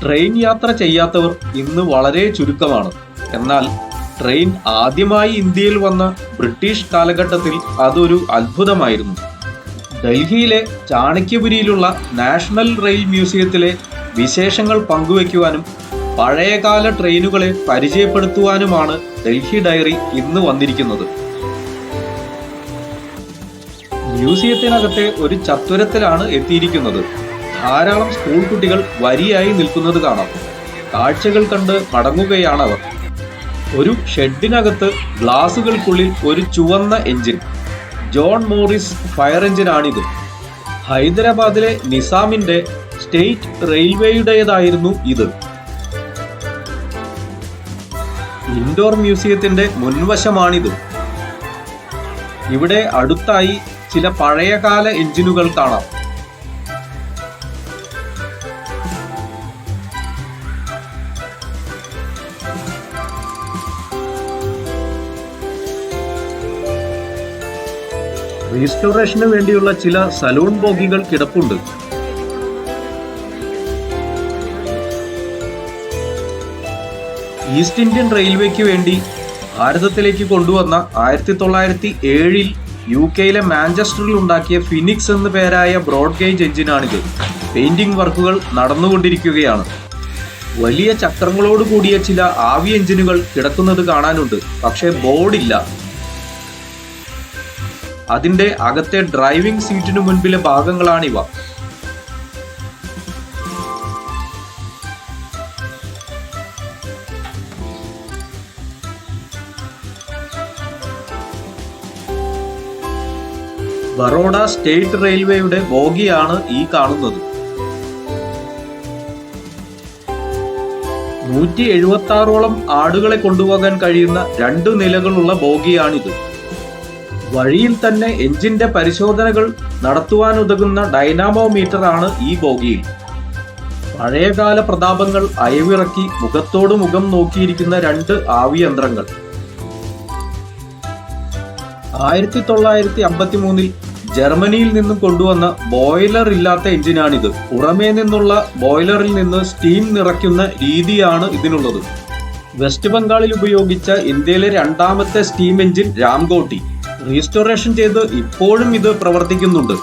Train യാത്ര ചെയ്യാത്തവർ ഇന്ന് വളരെ ചുരുക്കമാണ്. എന്നാൽ ട്രെയിൻ ആദ്യമായി ഇന്ത്യയിൽ വന്ന ബ്രിട്ടീഷ് കാലഘട്ടത്തിൽ അതൊരു അത്ഭുതമായിരുന്നു. ഡൽഹിയിലെ ചാണക്യപുരിയിലുള്ള നാഷണൽ റെയിൽ മ്യൂസിയത്തിലെ വിശേഷങ്ങൾ പങ്കുവയ്ക്കുവാനും പഴയകാല ട്രെയിനുകളെ പരിചയപ്പെടുത്തുവാനുമാണ് ഡൽഹി ഡയറി ഇന്ന് വന്നിരിക്കുന്നത്. മ്യൂസിയത്തിനകത്തെ ഒരു ചത്വരത്തിലാണ് എത്തിയിരിക്കുന്നത്. ധാരാളം സ്കൂൾ കുട്ടികൾ വരിയായി നിൽക്കുന്നത് കാണാം. കാഴ്ചകൾ കണ്ട് മടങ്ങുകയാണവർ. ഒരു ഷെഡിനകത്ത് ഗ്ലാസുകൾക്കുള്ളിൽ ഒരു ചുവന്ന എഞ്ചിൻ. ജോൺ മോറിസ് ഫയർ എഞ്ചിനാണിത്. ഹൈദരാബാദിലെ നിസാമിന്റെ സ്റ്റേറ്റ് റെയിൽവേയുടേതായിരുന്നു ഇത്. ഇൻഡോർ മ്യൂസിയത്തിന്റെ മുൻവശമാണിത്. ഇവിടെ അടുത്തായി ചില പഴയകാല എഞ്ചിനുകൾ കാണാം. റീസ്റ്റോറേഷന് വേണ്ടിയുള്ള ചില സലൂൺ ബോഗികൾ കിടപ്പുണ്ട്. ഈസ്റ്റ് ഇന്ത്യൻ റെയിൽവേക്ക് വേണ്ടി ഭാരതത്തിലേക്ക് കൊണ്ടുവന്ന 1907 UK മാഞ്ചസ്റ്ററിൽ ഉണ്ടാക്കിയ ഫിനിക്സ് എന്നു പേരായ ബ്രോഡ് ഗേജ് എഞ്ചിനാണിത്. പെയിന്റിംഗ് വർക്കുകൾ നടന്നുകൊണ്ടിരിക്കുകയാണ്. വലിയ ചക്രങ്ങളോട് കൂടിയ ചില ആവി എഞ്ചിനുകൾ കിടക്കുന്നത് കാണാനുണ്ട്. പക്ഷേ ബോർഡില്ല. അതിന്റെ അകത്തെ ഡ്രൈവിംഗ് സീറ്റിനു മുൻപിലെ ഭാഗങ്ങളാണിവ. ബറോഡ സ്റ്റേറ്റ് റെയിൽവേയുടെ ബോഗിയാണ് ഈ കാണുന്നത്. 176ഓളം ആടുകളെ കൊണ്ടുപോകാൻ കഴിയുന്ന 2 നിലകളുള്ള ബോഗിയാണിത്. വഴിയിൽ തന്നെ എഞ്ചിന്റെ പരിശോധനകൾ നടത്തുവാനുതകുന്ന ഡൈനാമോമീറ്റർ ആണ് ഈ ബോഗിയിൽ. പഴയകാല പ്രതാപങ്ങൾ അയവിറക്കി മുഖത്തോട് മുഖം നോക്കിയിരിക്കുന്ന 2 ആവിയന്ത്രങ്ങൾ. 1953 ജർമ്മനിയിൽ നിന്നും കൊണ്ടുവന്ന ബോയിലർ ഇല്ലാത്ത എഞ്ചിനാണിത്. പുറമേ നിന്നുള്ള ബോയിലറിൽ നിന്ന് സ്റ്റീം നിറയ്ക്കുന്ന രീതിയാണ് ഇതിനുള്ളത്. വെസ്റ്റ് ബംഗാളിൽ ഉപയോഗിച്ച ഇന്ത്യയിലെ 2ാമത്തെ സ്റ്റീം എഞ്ചിൻ രാംകോട്ടി. റീസ്റ്റോറേഷൻ ചെയ്ത് ഇപ്പോഴും ഇത് പ്രവർത്തിക്കുന്നുണ്ട്.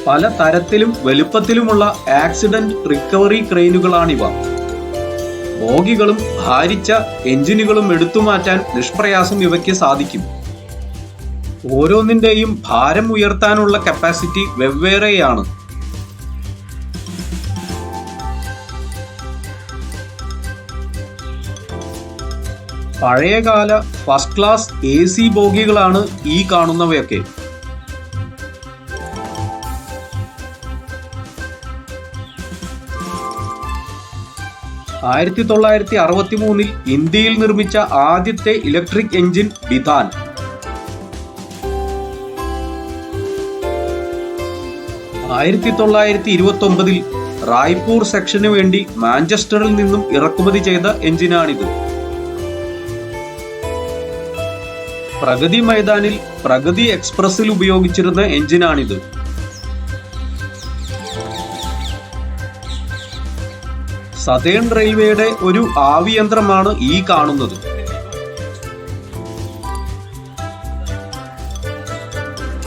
പല തരത്തിലും വലുപ്പത്തിലുമുള്ള ആക്സിഡന്റ് റിക്കവറി ക്രെയിനുകളാണിവ. ബോഗികളും ഭാരിച്ച എഞ്ചിനുകളും എടുത്തുമാറ്റാൻ നിഷ്പ്രയാസം ഇവയ്ക്ക് സാധിക്കും. ഓരോന്നിന്റെയും ഭാരം ഉയർത്താനുള്ള കപ്പാസിറ്റി വെവ്വേറെയാണ്. പഴയകാല ഫസ്റ്റ് ക്ലാസ് AC ബോഗികളാണ് ഈ കാണുന്നവയൊക്കെ. ആയിരത്തി 1963 ഇന്ത്യയിൽ നിർമ്മിച്ച ആദ്യത്തെ ഇലക്ട്രിക് എഞ്ചിൻ ബിധാൻ. 1929 റായ്പൂർ സെക്ഷന് വേണ്ടി മാഞ്ചസ്റ്ററിൽ നിന്നും ഇറക്കുമതി ചെയ്ത എഞ്ചിനാണിത്. പ്രഗതി മൈതാനിൽ പ്രഗതി എക്സ്പ്രസിൽ ഉപയോഗിച്ചിരുന്ന എഞ്ചിനാണിത്. സതേൺ റെയിൽവേയുടെ ഒരു ആവിയന്ത്രമാണ് ഈ കാണുന്നത്.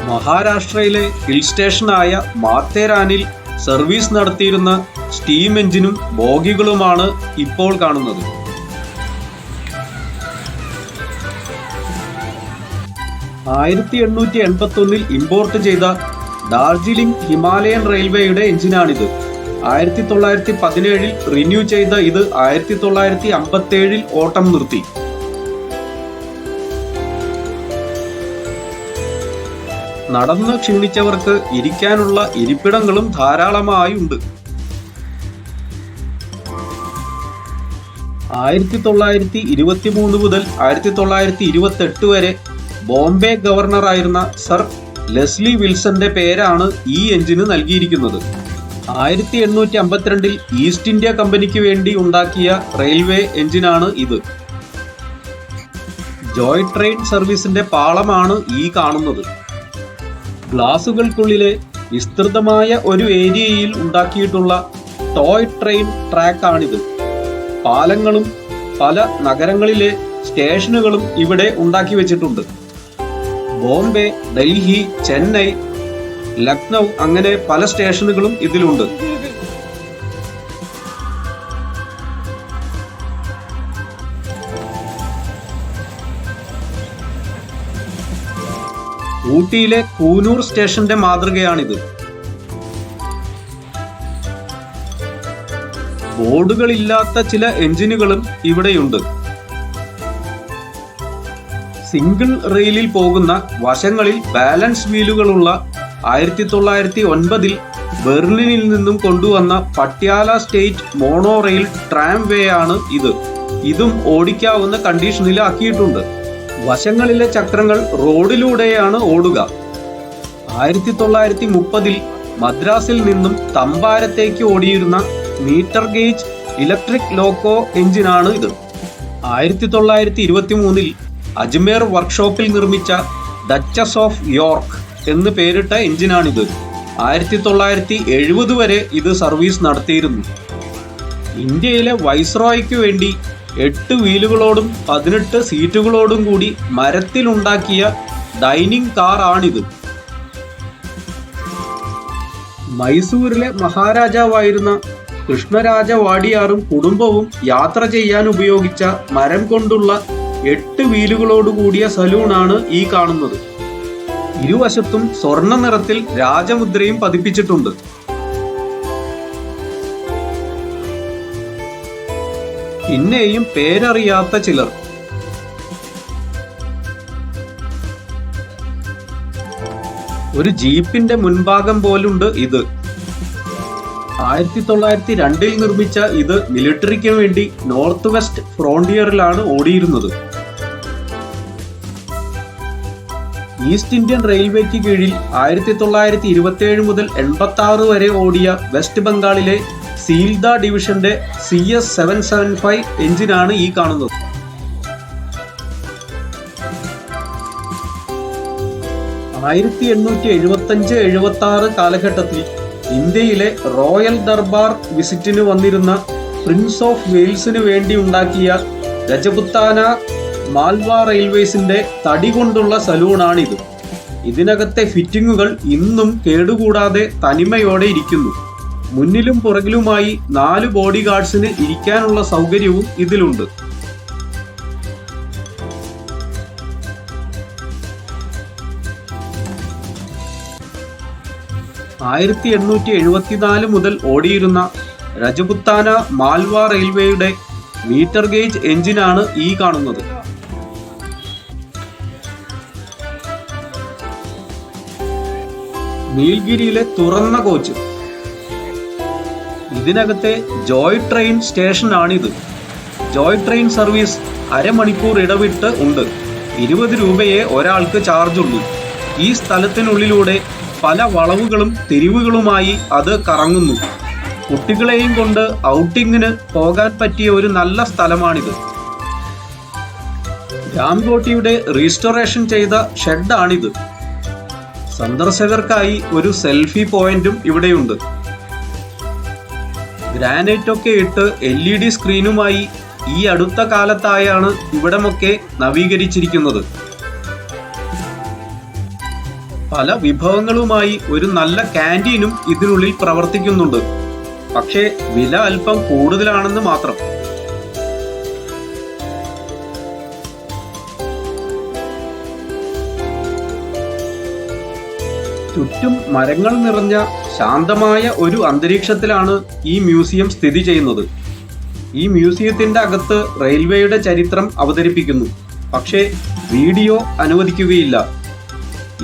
മഹാരാഷ്ട്രയിലെ ഹിൽ സ്റ്റേഷനായ മാത്തേരാനിൽ സർവീസ് നടത്തിയിരുന്ന സ്റ്റീം എഞ്ചിനും ബോഗികളുമാണ് ഇപ്പോൾ കാണുന്നത്. 1881 ഇമ്പോർട്ട് ചെയ്ത ഡാർജിലിംഗ് ഹിമാലയൻ റെയിൽവേയുടെ എഞ്ചിനാണിത്. 1917 റിന്യൂ ചെയ്ത ഇത് 1957 ഓട്ടം നിർത്തി. നടന്ന് ക്ഷീണിച്ചവർക്ക് ഇരിക്കാനുള്ള ഇരിപ്പിടങ്ങളും ധാരാളമായുണ്ട്. 1923 മുതൽ 1928 വരെ ബോംബെ ഗവർണറായിരുന്ന സർ ലെസ്ലി വിൽസന്റെ പേരാണ് ഈ എഞ്ചിന് നൽകിയിരിക്കുന്നത്. 1852 ഈസ്റ്റ് ഇന്ത്യ കമ്പനിക്ക് വേണ്ടി ഉണ്ടാക്കിയ റെയിൽവേ എഞ്ചിനാണ് ഇത്. ജോയ് ട്രെയിൻ സർവീസിന്റെ പാളമാണ് ഈ കാണുന്നത്. ഗ്ലാസുകൾക്കുള്ളിലെ വിസ്തൃതമായ ഒരു ഏരിയയിൽ ഉണ്ടാക്കിയിട്ടുള്ള ടോയ് ട്രെയിൻ ട്രാക്കാണിത്. പാലങ്ങളും പല നഗരങ്ങളിലെ സ്റ്റേഷനുകളും ഇവിടെ ഉണ്ടാക്കി വെച്ചിട്ടുണ്ട്. ബോംബെ, ഡൽഹി, ചെന്നൈ, ലക്നൗ അങ്ങനെ പല സ്റ്റേഷനുകളും ഇതിലുണ്ട്. ഊട്ടിയിലെ കൂനൂർ സ്റ്റേഷന്റെ മാതൃകയാണിത്. ബോർഡുകളില്ലാത്ത ചില എഞ്ചിനുകളും ഇവിടെയുണ്ട്. സിംഗിൾ റെയിലിൽ പോകുന്ന വശങ്ങളിൽ ബാലൻസ് വീലുകളുള്ള 1909 ബെർലിനിൽ നിന്നും കൊണ്ടുവന്ന Patiala state mono rail tramway ആണ് ഇത്. ഇതും ഓടിക്കാവുന്ന കണ്ടീഷനിലാക്കിയിട്ടുണ്ട്. വശങ്ങളിലെ ചക്രങ്ങൾ റോഡിലൂടെയാണ് ഓടുക. 1930 മദ്രാസിൽ നിന്നും തമ്പാരത്തേക്ക് ഓടിയിരുന്ന മീറ്റർ ഗേജ് ഇലക്ട്രിക് ലോക്കോ എഞ്ചിനാണ് ഇത്. 1923 അജ്മേർ വർക്ക്ഷോപ്പിൽ നിർമ്മിച്ച ഡച്ചസ് ഓഫ് യോർക്ക് എന്ന് പേരിട്ട എഞ്ചിനാണിത്. 1970 വരെ ഇത് സർവീസ് നടത്തിയിരുന്നു. ഇന്ത്യയിലെ വൈസ്രോയ്ക്ക് വേണ്ടി 8 വീലുകളോടും 18 സീറ്റുകളോടും കൂടി മരത്തിലുണ്ടാക്കിയ ഡൈനിങ് കാർ ആണിത്. മൈസൂരിലെ മഹാരാജാവായിരുന്ന കൃഷ്ണരാജ വാഡിയാറും കുടുംബവും യാത്ര ചെയ്യാൻ ഉപയോഗിച്ച മരം കൊണ്ടുള്ള 8 വീലുകളോട് കൂടിയ സലൂണാണ് ഈ കാണുന്നത്. ഇരുവശത്തും സ്വർണ്ണ നിറത്തിൽ രാജമുദ്രയും പതിപ്പിച്ചിട്ടുണ്ട്. പിന്നെയും പേരറിയാത്ത ചിലർ. ഒരു ജീപ്പിന്റെ മുൻഭാഗം പോലുണ്ട് ഇത്. 1902 നിർമ്മിച്ച ഇത് മിലിറ്ററിക്ക് വേണ്ടി നോർത്ത് വെസ്റ്റ് ഫ്രോണ്ടിയറിലാണ് ഓടിയിരുന്നത്. ഈസ്റ്റ് ഇന്ത്യൻ റെയിൽവേക്ക് കീഴിൽ 1927 മുതൽ 86 വരെ ഓടിയ വെസ്റ്റ് ബംഗാളിലെ സീൽദ ഡിവിഷന്റെ CS 775 എഞ്ചിനാണ് ഈ കാണുന്നത്. ആയിരത്തി 1875-76 കാലഘട്ടത്തിൽ ഇന്ത്യയിലെ റോയൽ ദർബാർ വിസിറ്റിന് വന്നിരുന്ന പ്രിൻസ് ഓഫ് വെയിൽസിന് വേണ്ടി ഉണ്ടാക്കിയ രജപുത്താന മാൽവ റെയിൽവേസിന്റെ തടി കൊണ്ടുള്ള സലൂണാണിത്. ഇതിനകത്തെ ഫിറ്റിങ്ങുകൾ ഇന്നും കേടുകൂടാതെ തനിമയോടെ ഇരിക്കുന്നു. മുന്നിലും പുറകിലുമായി 4 ബോഡി ഗാർഡ്സിന് ഇരിക്കാനുള്ള സൗകര്യവും ഇതിലുണ്ട്. ആയിരത്തി 1874 മുതൽ ഓടിയിരുന്ന രജപുത്താന മാൽവ റെയിൽവേയുടെ മീറ്റർ ഗേജ് എഞ്ചിനാണ് ഈ കാണുന്നത്. നീൽഗിരിയിലെ തുറന്ന കോച്ച്. ഇതിനകത്തെ ജോയ് ട്രെയിൻ സ്റ്റേഷൻ ആണിത്. ജോയ് ട്രെയിൻ സർവീസ് അരമണിക്കൂർ ഇടവിട്ട് ഉണ്ട്. 20 രൂപയെ ഒരാൾക്ക് ചാർജുള്ളൂ. ഈ സ്ഥലത്തിനുള്ളിലൂടെ പല വളവുകളും തിരിവുകളുമായി അത് കറങ്ങുന്നു. കുട്ടികളെയും കൊണ്ട് ഔട്ടിങ്ങിന് പോകാൻ പറ്റിയ ഒരു നല്ല സ്ഥലമാണിത്. രാംകോട്ടിയുടെ റീസ്റ്റോറേഷൻ ചെയ്ത ഷെഡാണിത്. സന്ദർശകർക്കായി ഒരു സെൽഫി പോയിന്റും ഇവിടെയുണ്ട്. ഗ്രാനൈറ്റ് ഒക്കെ ഇട്ട് LED സ്ക്രീനുമായി ഈ അടുത്ത കാലത്തായാണ് ഇവിടമൊക്കെ നവീകരിച്ചിരിക്കുന്നത്. പല വിഭവങ്ങളുമായി ഒരു നല്ല ക്യാൻറ്റീനും ഇതിനുള്ളിൽ പ്രവർത്തിക്കുന്നുണ്ട്. പക്ഷേ വില അല്പം കൂടുതലാണെന്ന് മാത്രം. ചുറ്റും മരങ്ങൾ നിറഞ്ഞ ശാന്തമായ ഒരു അന്തരീക്ഷത്തിലാണ് ഈ മ്യൂസിയം സ്ഥിതി ചെയ്യുന്നത്. ഈ മ്യൂസിയത്തിന്റെ അകത്ത് റെയിൽവേയുടെ ചരിത്രം അവതരിപ്പിക്കുന്നു. പക്ഷേ വീഡിയോ അനുവദിക്കുകയില്ല.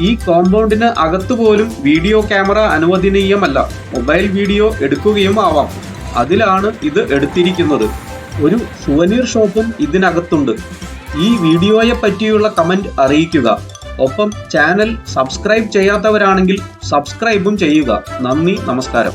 ഈ കോമ്പൗണ്ടിന് അകത്തുപോലും വീഡിയോ ക്യാമറ അനുവദനീയമല്ല. മൊബൈൽ വീഡിയോ എടുക്കുകയും ആവാം. അതിലാണ് ഇത് എടുത്തിരിക്കുന്നത്. ഒരു സുവനീർ ഷോപ്പും ഇതിനകത്തുണ്ട്. ഈ വീഡിയോയെ പറ്റിയുള്ള കമന്റ് അറിയിക്കുക. ഒപ്പം ചാനൽ സബ്സ്ക്രൈബ് ചെയ്യാത്തവരാണെങ്കിൽ സബ്സ്ക്രൈബും ചെയ്യുക. നന്ദി, നമസ്കാരം.